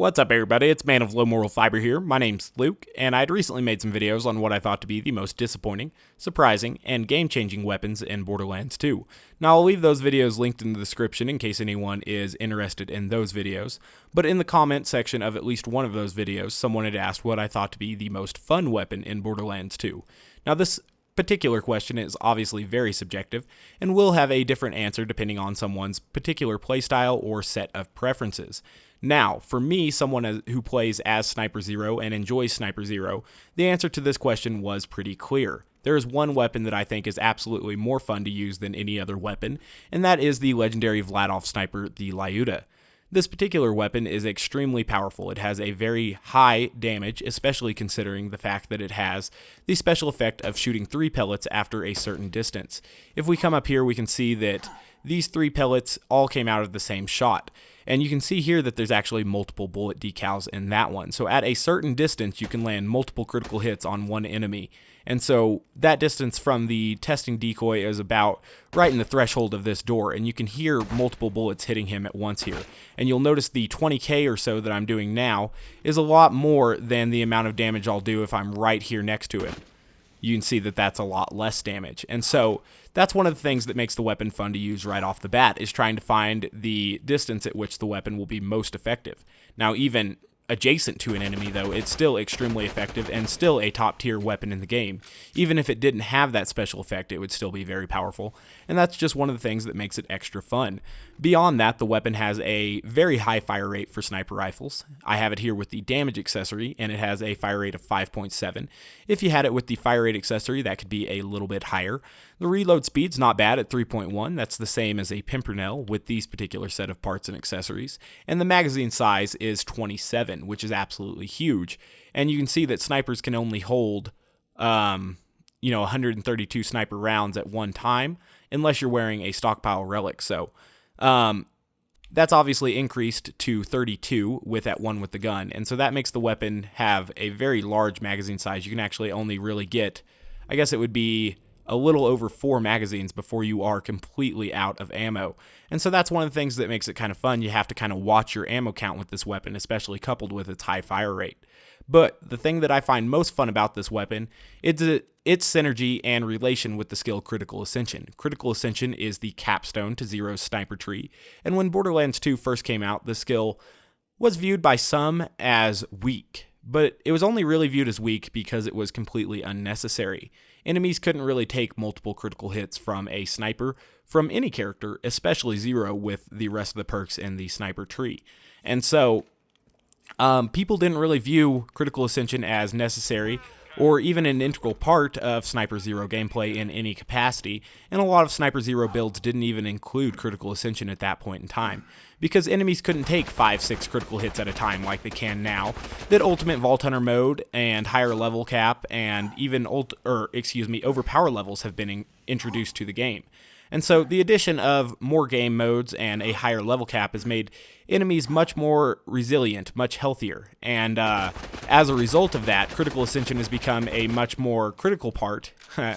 What's up, everybody? It's Man of Low Moral Fiber here. My name's Luke, and I'd recently made some videos on what I thought to be the most disappointing, surprising, and game-changing weapons in Borderlands 2. Now, I'll leave those videos linked in the description in case anyone is interested in those videos, but in the comment section of at least one of those videos, someone had asked what I thought to be the most fun weapon in Borderlands 2. Now, this particular question is obviously very subjective, and will have a different answer depending on someone's particular playstyle or set of preferences. Now, for me, someone who plays as Sniper Zero and enjoys Sniper Zero, the answer to this question was pretty clear. There is one weapon that I think is absolutely more fun to use than any other weapon, and that is the legendary Vladof Sniper, the Lyuda. This particular weapon is extremely powerful. It has a very high damage, especially considering the fact that it has the special effect of shooting 3 pellets after a certain distance. If we come up here, we can see that these 3 pellets all came out of the same shot. And you can see here that there's actually multiple bullet decals in that one. So at a certain distance, you can land multiple critical hits on one enemy. And so that distance from the testing decoy is about right in the threshold of this door, and you can hear multiple bullets hitting him at once here. And you'll notice the 20k or so that I'm doing now is a lot more than the amount of damage I'll do if I'm right here next to him. You can see that that's a lot less damage. And so that's one of the things that makes the weapon fun to use right off the bat, is trying to find the distance at which the weapon will be most effective. Now, even adjacent to an enemy, though, it's still extremely effective and still a top tier weapon in the game. Even if it didn't have that special effect, it would still be very powerful, and that's just one of the things that makes it extra fun. Beyond that, the weapon has a very high fire rate for sniper rifles. I have it here with the damage accessory, and it has a fire rate of 5.7. If you had it with the fire rate accessory, that could be a little bit higher. The reload speed's not bad at 3.1. That's the same as a Pimpernel with these particular set of parts and accessories. And the magazine size is 27, which is absolutely huge. And you can see that snipers can only hold 132 sniper rounds at one time, unless you're wearing a stockpile relic. So that's obviously increased to 32 with that one with the gun. And so that makes the weapon have a very large magazine size. You can actually only really get, I guess it would be a little over 4 magazines before you are completely out of ammo. And so that's one of the things that makes it kind of fun. You have to kind of watch your ammo count with this weapon, especially coupled with its high fire rate. But the thing that I find most fun about this weapon is its synergy and relation with the skill Critical Ascension. Critical Ascension is the capstone to Zero's sniper tree, and when Borderlands 2 first came out, the skill was viewed by some as weak, but it was only really viewed as weak because it was completely unnecessary. Enemies couldn't really take multiple critical hits from a sniper from any character, especially Zero with the rest of the perks in the sniper tree. And so people didn't really view Critical Ascension as necessary or even an integral part of Sniper Zero gameplay in any capacity, and a lot of Sniper Zero builds didn't even include Critical Ascension at that point in time, because enemies couldn't take 5-6 critical hits at a time like they can now, that Ultimate Vault Hunter mode and higher level cap and even overpower levels have been introduced to the game. And so the addition of more game modes and a higher level cap has made enemies much more resilient, much healthier. And as a result of that, Critical Ascension has become a much more critical part,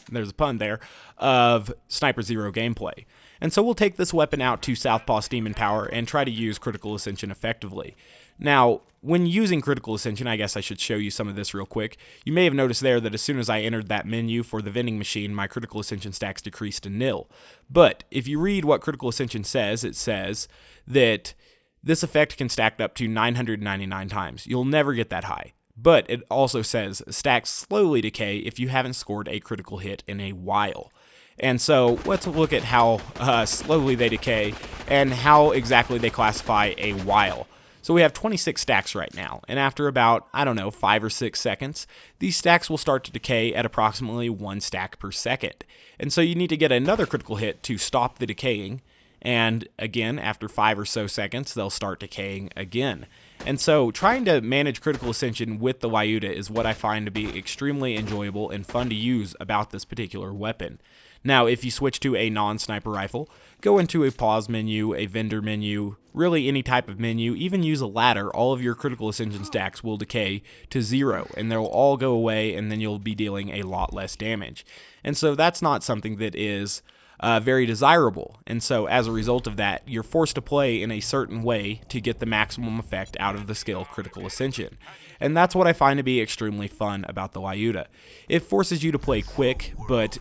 there's a pun there, of Sniper Zero gameplay. And so we'll take this weapon out to Southpaw Steam and Power and try to use Critical Ascension effectively. Now, when using Critical Ascension, I guess I should show you some of this real quick. You may have noticed there that as soon as I entered that menu for the vending machine, my Critical Ascension stacks decreased to nil. But if you read what Critical Ascension says, it says that this effect can stack up to 999 times. You'll never get that high. But it also says stacks slowly decay if you haven't scored a critical hit in a while. And so let's look at how slowly they decay and how exactly they classify a while. So we have 26 stacks right now, and after about, 5 or 6 seconds, these stacks will start to decay at approximately 1 stack per second. And so you need to get another critical hit to stop the decaying, and again, after 5 or so seconds, they'll start decaying again. And so trying to manage Critical Ascension with the Lyuda is what I find to be extremely enjoyable and fun to use about this particular weapon. Now, if you switch to a non-sniper rifle, go into a pause menu, a vendor menu, really any type of menu, even use a ladder, all of your Critical Ascension stacks will decay to 0, and they'll all go away, and then you'll be dealing a lot less damage. And so that's not something that is very desirable. And so as a result of that, you're forced to play in a certain way to get the maximum effect out of the skill Critical Ascension. And that's what I find to be extremely fun about the Lyuda. It forces you to play quick, but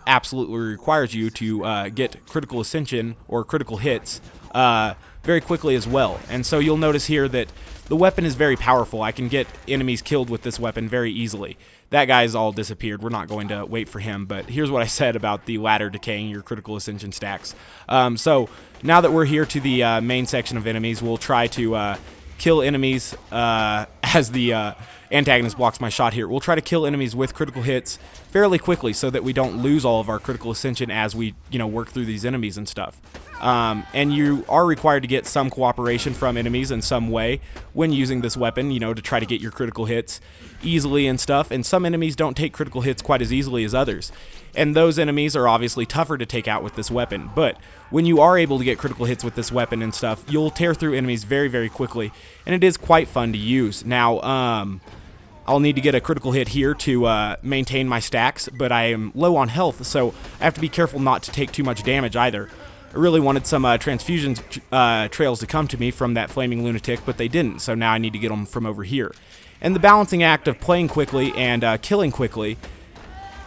absolutely requires you to get Critical Ascension or critical hits very quickly as well. And so you'll notice here that the weapon is very powerful. I can get enemies killed with this weapon very easily. That guy's all disappeared. We're not going to wait for him, but here's what I said about the ladder decaying your Critical Ascension stacks. So now that we're here to the main section of enemies, we'll try to kill enemies as the antagonist blocks my shot here. We'll try to kill enemies with critical hits fairly quickly so that we don't lose all of our Critical Ascension as we, work through these enemies and stuff. And you are required to get some cooperation from enemies in some way when using this weapon, to try to get your critical hits easily and stuff. And some enemies don't take critical hits quite as easily as others. And those enemies are obviously tougher to take out with this weapon. But when you are able to get critical hits with this weapon and stuff, you'll tear through enemies very, very quickly. And it is quite fun to use. Now, I'll need to get a critical hit here to maintain my stacks, but I am low on health, so I have to be careful not to take too much damage either. I really wanted some transfusion trails to come to me from that flaming lunatic, but they didn't, so now I need to get them from over here. And the balancing act of playing quickly and killing quickly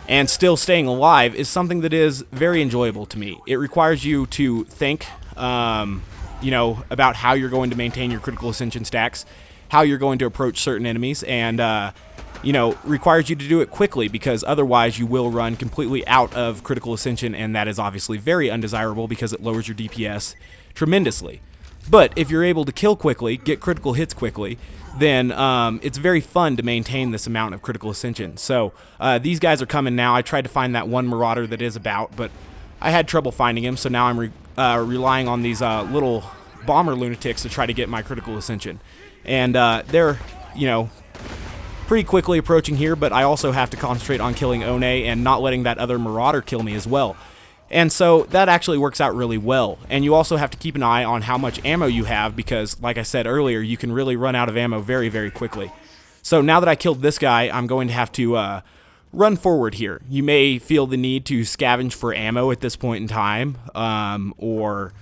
and still staying alive is something that is very enjoyable to me. It requires you to think, about how you're going to maintain your Critical Ascension stacks, how you're going to approach certain enemies, and requires you to do it quickly, because otherwise you will run completely out of Critical Ascension, and that is obviously very undesirable because it lowers your DPS tremendously. But if you're able to kill quickly, get critical hits quickly, then it's very fun to maintain this amount of Critical Ascension. So these guys are coming now. I tried to find that one Marauder that is about, but I had trouble finding him, so now I'm relying on these little bomber lunatics to try to get my Critical Ascension. And they're, pretty quickly approaching here, but I also have to concentrate on killing One and not letting that other Marauder kill me as well. And so that actually works out really well. And you also have to keep an eye on how much ammo you have, because, like I said earlier, you can really run out of ammo very, very quickly. So now that I killed this guy, I'm going to have to run forward here. You may feel the need to scavenge for ammo at this point in time, or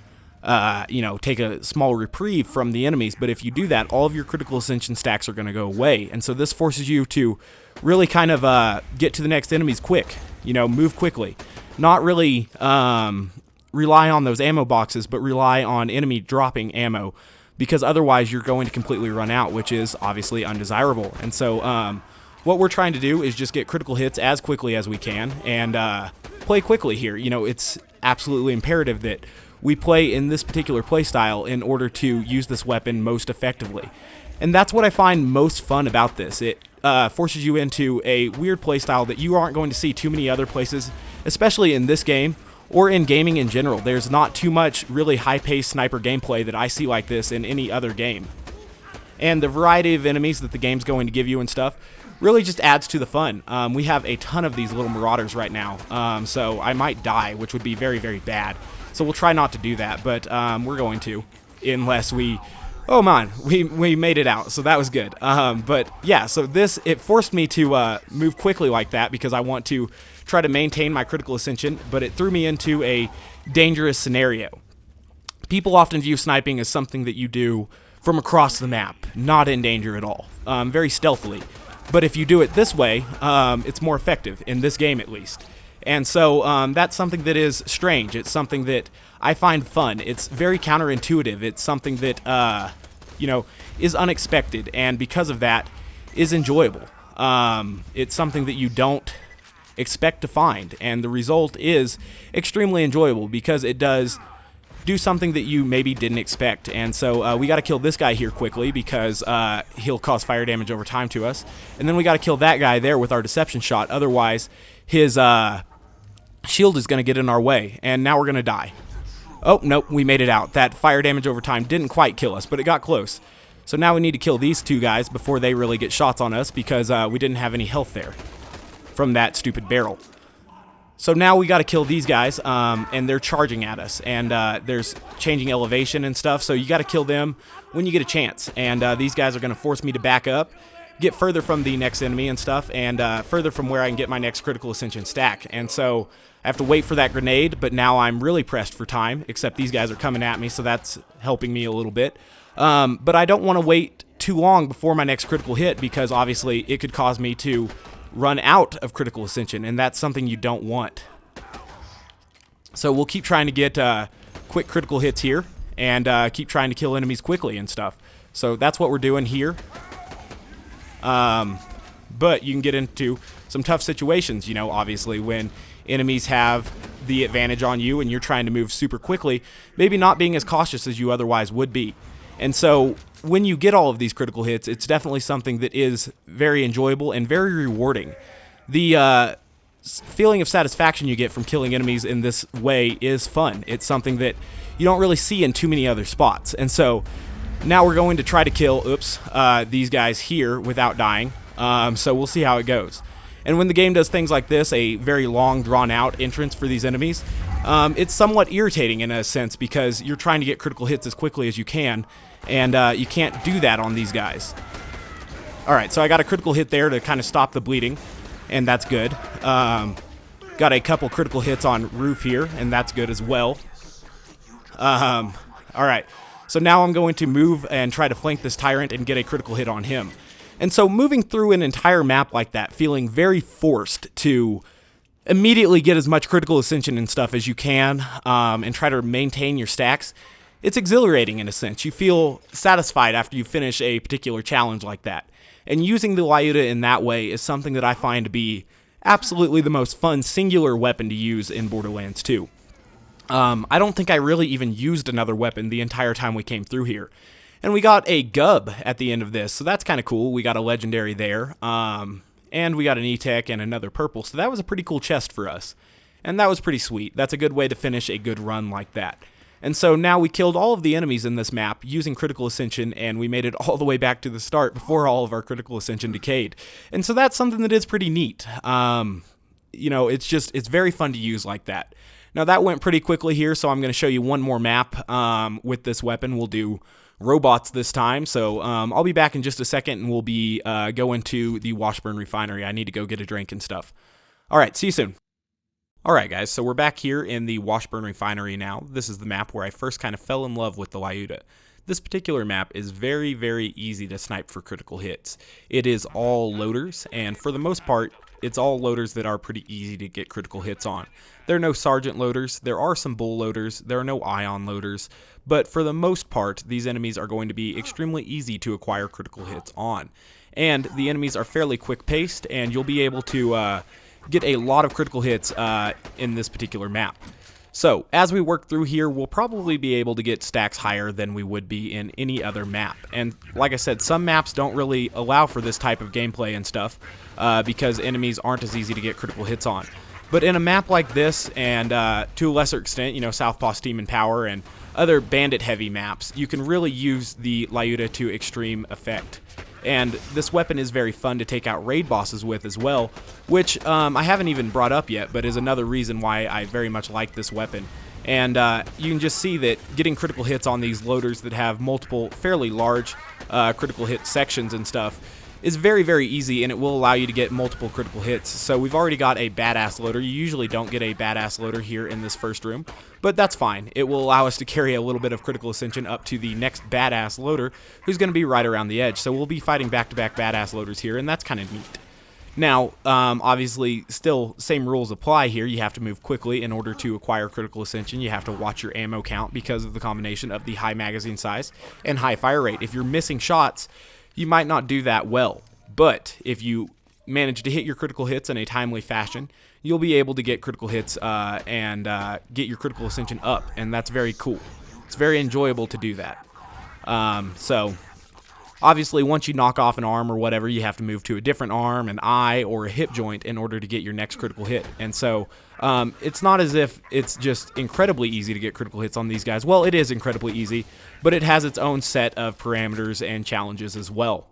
take a small reprieve from the enemies. But if you do that, all of your Critical Ascension stacks are going to go away. And so this forces you to really kind of get to the next enemies quick, move quickly. Not really rely on those ammo boxes, but rely on enemy dropping ammo, because otherwise you're going to completely run out, which is obviously undesirable. And so what we're trying to do is just get critical hits as quickly as we can and play quickly here. It's absolutely imperative that we play in this particular play style in order to use this weapon most effectively. And that's what I find most fun about this. It forces you into a weird play style that you aren't going to see too many other places, especially in this game or in gaming in general. There's not too much really high-paced sniper gameplay that I see like this in any other game. And the variety of enemies that the game's going to give you and stuff really just adds to the fun. We have a ton of these little Marauders right now, so I might die, which would be very, very bad. So we'll try not to do that, but we're going to, unless we... Oh man, we made it out, so that was good. But yeah, so it forced me to move quickly like that because I want to try to maintain my Critical Ascension, but it threw me into a dangerous scenario. People often view sniping as something that you do from across the map, not in danger at all, very stealthily. But if you do it this way, it's more effective, in this game at least. And so that's something that is strange. It's something that I find fun. It's very counterintuitive. It's something that, is unexpected, and because of that, is enjoyable. It's something that you don't expect to find, and the result is extremely enjoyable because it does do something that you maybe didn't expect. And so we got to kill this guy here quickly because he'll cause fire damage over time to us. And then we got to kill that guy there with our deception shot. Otherwise, his shield is going to get in our way, and now we're going to die. Oh, nope, we made it out. That fire damage over time didn't quite kill us, but it got close. So now we need to kill these two guys before they really get shots on us because we didn't have any health there from that stupid barrel. So now we got to kill these guys, and they're charging at us, and there's changing elevation and stuff, so you got to kill them when you get a chance. And these guys are going to force me to back up, get further from the next enemy and stuff, and further from where I can get my next Critical Ascension stack. And so I have to wait for that grenade, but now I'm really pressed for time, except these guys are coming at me, so that's helping me a little bit. But I don't want to wait too long before my next critical hit, because obviously it could cause me to run out of Critical Ascension, and that's something you don't want. So we'll keep trying to get quick critical hits here, and keep trying to kill enemies quickly and stuff. So that's what we're doing here. But you can get into some tough situations, you know, obviously, when enemies have the advantage on you and you're trying to move super quickly, maybe not being as cautious as you otherwise would be. And so when you get all of these critical hits, it's definitely something that is very enjoyable and very rewarding. The feeling of satisfaction you get from killing enemies in this way is fun. It's something that you don't really see in too many other spots. And so now we're going to try to kill, these guys here without dying. So we'll see how it goes. And when the game does things like this, a very long, drawn-out entrance for these enemies, it's somewhat irritating in a sense, because you're trying to get critical hits as quickly as you can, and you can't do that on these guys. Alright, so I got a critical hit there to kind of stop the bleeding, and that's good. Got a couple critical hits on Roof here, and that's good as well. Alright, so now I'm going to move and try to flank this Tyrant and get a critical hit on him. And so moving through an entire map like that, feeling very forced to immediately get as much Critical Ascension and stuff as you can, and try to maintain your stacks, it's exhilarating in a sense. You feel satisfied after you finish a particular challenge like that. And using the Lyuda in that way is something that I find to be absolutely the most fun singular weapon to use in Borderlands 2. I don't think I really even used another weapon the entire time we came through here. And we got a Gub at the end of this, so that's kind of cool. We got a legendary there, and we got an E-Tech and another purple, so that was a pretty cool chest for us. And that was pretty sweet. That's a good way to finish a good run like that. And so now we killed all of the enemies in this map using Critical Ascension, and we made it all the way back to the start before all of our Critical Ascension decayed. And so that's something that is pretty neat. You know, it's very fun to use like that. Now that went pretty quickly here, so I'm going to show you one more map with this weapon. We'll do robots this time, so I'll be back in just a second, and we'll be going to the Washburn Refinery. I need to go get a drink and stuff. Alright, see you soon. Alright guys, so we're back here in the Washburn Refinery now. This is the map where I first kind of fell in love with the Lyuda. This particular map is very, very easy to snipe for critical hits. It is all loaders, and for the most part, it's all loaders that are pretty easy to get critical hits on. There are no Sergeant loaders, there are some Bull loaders, there are no Ion loaders, but for the most part, these enemies are going to be extremely easy to acquire critical hits on. And the enemies are fairly quick-paced, and you'll be able to get a lot of critical hits in this particular map. So, as we work through here, we'll probably be able to get stacks higher than we would be in any other map. And like I said, some maps don't really allow for this type of gameplay and stuff, because enemies aren't as easy to get critical hits on. But in a map like this, and to a lesser extent, you know, Southpaw Steam and Power and other bandit-heavy maps, you can really use the Lyuda to extreme effect. And this weapon is very fun to take out raid bosses with as well, which I haven't even brought up yet, but is another reason why I very much like this weapon. And you can just see that getting critical hits on these loaders that have multiple fairly large critical hit sections and stuff is very, very easy, and it will allow you to get multiple critical hits. So we've already got a badass loader. You usually don't get a badass loader here in this first room, but that's fine. It will allow us to carry a little bit of Critical Ascension up to the next badass loader, who's going to be right around the edge. So we'll be fighting back-to-back badass loaders here, and that's kind of neat. Now, obviously, still same rules apply here. You have to move quickly in order to acquire Critical Ascension. You have to watch your ammo count because of the combination of the high magazine size and high fire rate. If you're missing shots, you might not do that well, but if you manage to hit your critical hits in a timely fashion, you'll be able to get critical hits and get your Critical Ascension up, and that's very cool. It's very enjoyable to do that. So, obviously, once you knock off an arm or whatever, you have to move to a different arm, an eye, or a hip joint in order to get your next critical hit. And so, it's not as if it's just incredibly easy to get critical hits on these guys. Well, it is incredibly easy, but it has its own set of parameters and challenges as well.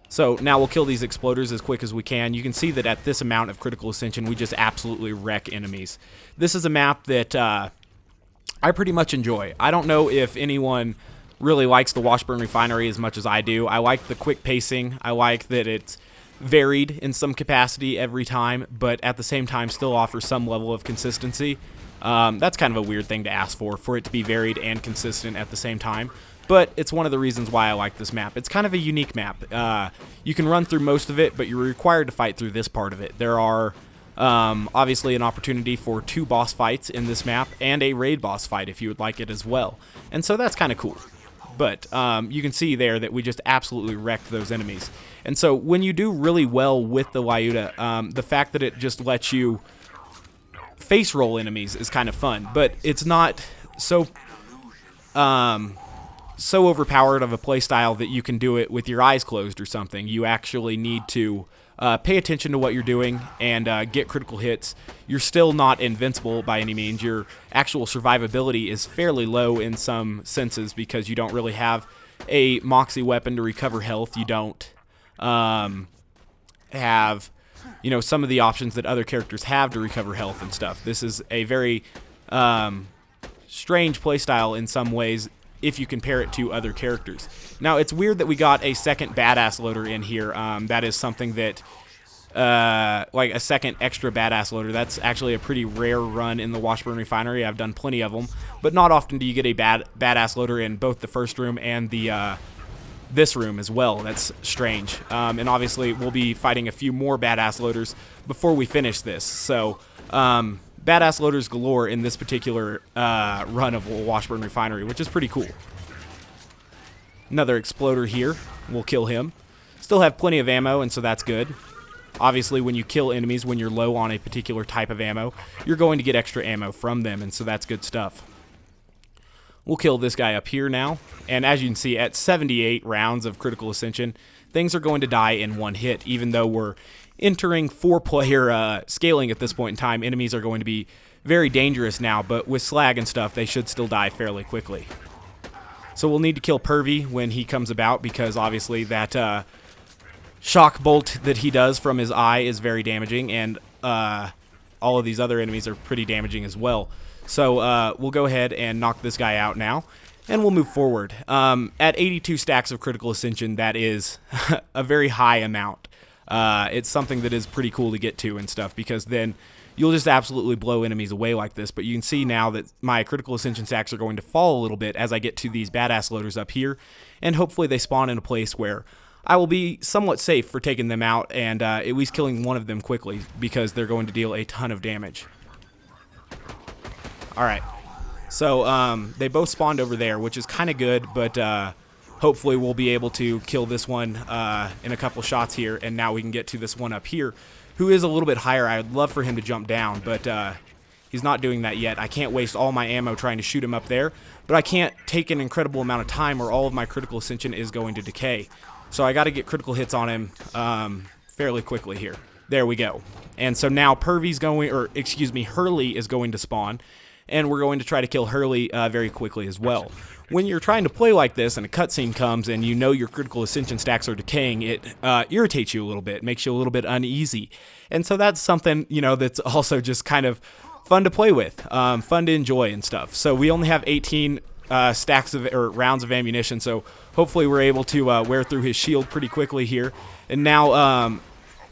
So now we'll kill these exploders as quick as we can. You can see that at this amount of Critical Ascension, we just absolutely wreck enemies. This is a map that I pretty much enjoy. I don't know if anyone really likes the Washburn Refinery as much as I do. I like the quick pacing. I like that it's varied in some capacity every time, but at the same time still offers some level of consistency. That's kind of a weird thing to ask for it to be varied and consistent at the same time. But it's one of the reasons why I like this map. It's kind of a unique map. You can run through most of it, but you're required to fight through this part of it. There are obviously an opportunity for 2 boss fights in this map and a raid boss fight if you would like it as well. And so that's kind of cool. But you can see there that we just absolutely wrecked those enemies. And so when you do really well with the Lyuda, the fact that it just lets you face roll enemies is kind of fun. But it's not so overpowered of a playstyle that you can do it with your eyes closed or something. You actually need to pay attention to what you're doing and get critical hits. You're still not invincible by any means. Your actual survivability is fairly low in some senses because you don't really have a moxie weapon to recover health. You don't have, you know, some of the options that other characters have to recover health and stuff. This is a very strange playstyle in some ways if you compare it to other characters. Now, it's weird that we got a second badass loader in here. That is something that, like a second extra badass loader, that's actually a pretty rare run in the Washburn Refinery. I've done plenty of them, but not often do you get a badass loader in both the first room and the this room as well. That's strange. And obviously, we'll be fighting a few more badass loaders before we finish this. So, badass loaders galore in this particular run of Washburn Refinery, which is pretty cool. Another exploder here. We'll kill him. Still have plenty of ammo, and so that's good. Obviously, when you kill enemies, when you're low on a particular type of ammo, you're going to get extra ammo from them, and so that's good stuff. We'll kill this guy up here now, and as you can see, at 78 rounds of Critical Ascension, things are going to die in one hit, even though we're entering 4-player scaling at this point in time. Enemies are going to be very dangerous now, but with slag and stuff, they should still die fairly quickly. So we'll need to kill Pervy when he comes about, because obviously that shock bolt that he does from his eye is very damaging, and all of these other enemies are pretty damaging as well. So we'll go ahead and knock this guy out now, and we'll move forward. At 82 stacks of Critical Ascension, that is a very high amount. It's something that is pretty cool to get to and stuff, because then you'll just absolutely blow enemies away like this. But you can see now that my Critical Ascension stacks are going to fall a little bit as I get to these badass loaders up here, and hopefully they spawn in a place where I will be somewhat safe for taking them out and at least killing one of them quickly, because they're going to deal a ton of damage. Alright, so they both spawned over there, which is kind of good, but hopefully we'll be able to kill this one in a couple shots here, and now we can get to this one up here, who is a little bit higher. I would love for him to jump down, but he's not doing that yet. I can't waste all my ammo trying to shoot him up there, but I can't take an incredible amount of time or all of my Critical Ascension is going to decay. So I got to get critical hits on him fairly quickly here. There we go. And so now Pervy's going, or excuse me, Hurley is going to spawn, and we're going to try to kill Hurley very quickly as well. When you're trying to play like this and a cutscene comes and you know your Critical Ascension stacks are decaying, it irritates you a little bit, makes you a little bit uneasy. And so that's something, you know, that's also just kind of fun to play with, fun to enjoy and stuff. So we only have 18 stacks of, or rounds of ammunition, so hopefully we're able to wear through his shield pretty quickly here. And now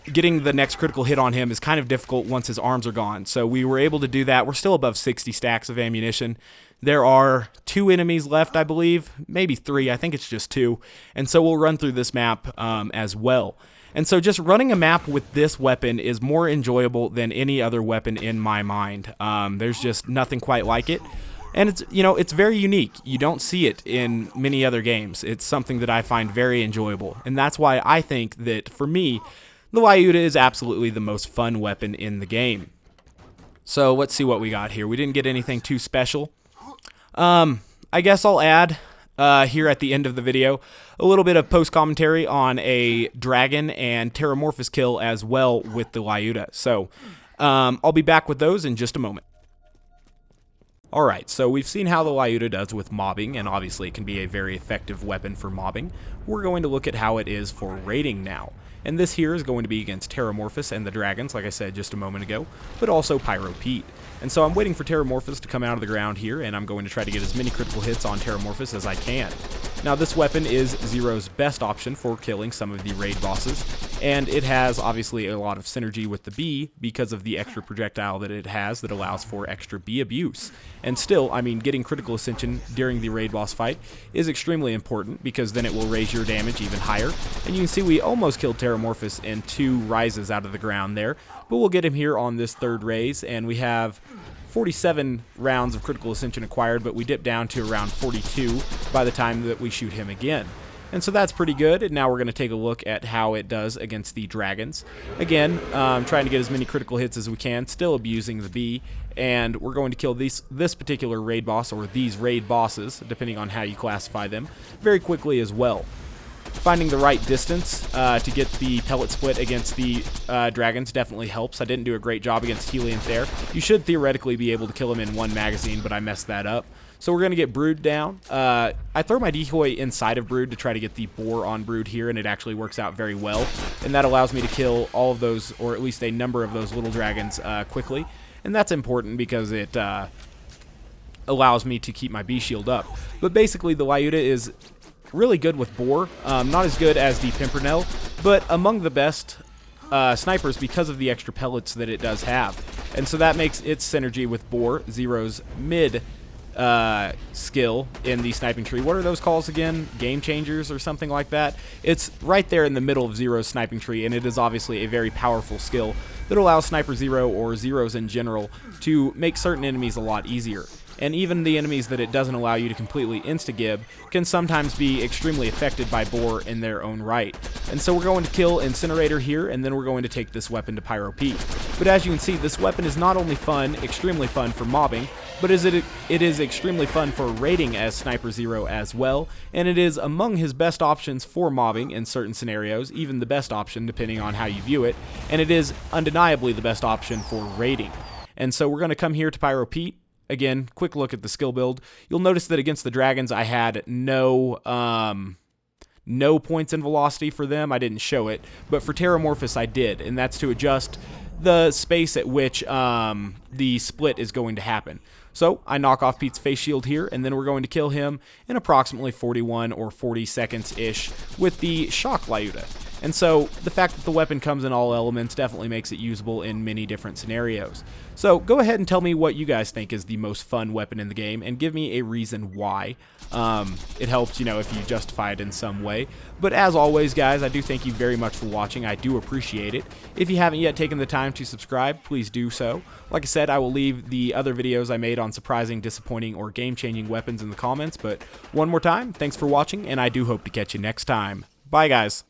getting the next critical hit on him is kind of difficult once his arms are gone. So we were able to do that. We're still above 60 stacks of ammunition. There are 2 enemies left, I believe. Maybe 3. I think it's just 2. And so we'll run through this map as well. And so just running a map with this weapon is more enjoyable than any other weapon in my mind. There's just nothing quite like it. And it's, you know, it's very unique. You don't see it in many other games. It's something that I find very enjoyable. And that's why I think that, for me, the Lyuda is absolutely the most fun weapon in the game. So let's see what we got here. We didn't get anything too special. I guess I'll add here at the end of the video a little bit of post-commentary on a dragon and Terramorphous kill as well with the Lyuda. So I'll be back with those in just a moment. Alright, so we've seen how the Lyuda does with mobbing, and obviously it can be a very effective weapon for mobbing. We're going to look at how it is for raiding now. And this here is going to be against Terramorphous and the dragons, like I said just a moment ago, but also Pyro Pete. And so I'm waiting for Terramorphous to come out of the ground here, and I'm going to try to get as many critical hits on Terramorphous as I can. Now this weapon is Zero's best option for killing some of the raid bosses, and it has obviously a lot of synergy with the bee because of the extra projectile that it has that allows for extra bee abuse. And still, I mean, getting Critical Ascension during the raid boss fight is extremely important because then it will raise your damage even higher. And you can see we almost killed Terramorphous in 2 rises out of the ground there, but we'll get him here on this 3rd raise, and we have 47 rounds of Critical Ascension acquired, but we dip down to around 42 by the time that we shoot him again. And so that's pretty good, and now we're going to take a look at how it does against the dragons. Again, trying to get as many critical hits as we can, still abusing the bee, and we're going to kill this particular raid boss, or these raid bosses, depending on how you classify them, very quickly as well. Finding the right distance to get the pellet split against the dragons definitely helps. I didn't do a great job against Helianth there. You should theoretically be able to kill him in 1 magazine, but I messed that up. So we're going to get Brood down. I throw my decoy inside of Brood to try to get the boar on Brood here, and it actually works out very well. And that allows me to kill all of those, or at least a number of those little dragons quickly. And that's important because it allows me to keep my bee shield up. But basically, the Lyuda is really good with boar, not as good as the Pimpernel, but among the best snipers because of the extra pellets that it does have. And so that makes its synergy with boar Zero's mid skill in the sniping tree. What are those calls again? Game changers or something like that? It's right there in the middle of Zero's sniping tree, and it is obviously a very powerful skill that allows Sniper Zero, or Zeros in general, to make certain enemies a lot easier. And even the enemies that it doesn't allow you to completely insta-gib can sometimes be extremely affected by boar in their own right. And so we're going to kill Incinerator here, and then we're going to take this weapon to Pyro Pete. But as you can see, this weapon is not only fun, extremely fun for mobbing, but it is extremely fun for raiding as Sniper Zero as well, and it is among his best options for mobbing in certain scenarios, even the best option depending on how you view it, and it is undeniably the best option for raiding. And so we're going to come here to Pyro Pete. Again, quick look at the skill build. You'll notice that against the dragons I had no points in velocity for them. I didn't show it, but for Terramorphous I did, and that's to adjust the space at which the split is going to happen. So I knock off Pete's face shield here, and then we're going to kill him in approximately 41 or 40 seconds-ish with the Shock Lyuda. And so the fact that the weapon comes in all elements definitely makes it usable in many different scenarios. So go ahead and tell me what you guys think is the most fun weapon in the game, and give me a reason why. It helps, you know, if you justify it in some way. But as always, guys, I do thank you very much for watching. I do appreciate it. If you haven't yet taken the time to subscribe, please do so. Like I said, I will leave the other videos I made on surprising, disappointing, or game-changing weapons in the comments. But one more time, thanks for watching, and I do hope to catch you next time. Bye, guys.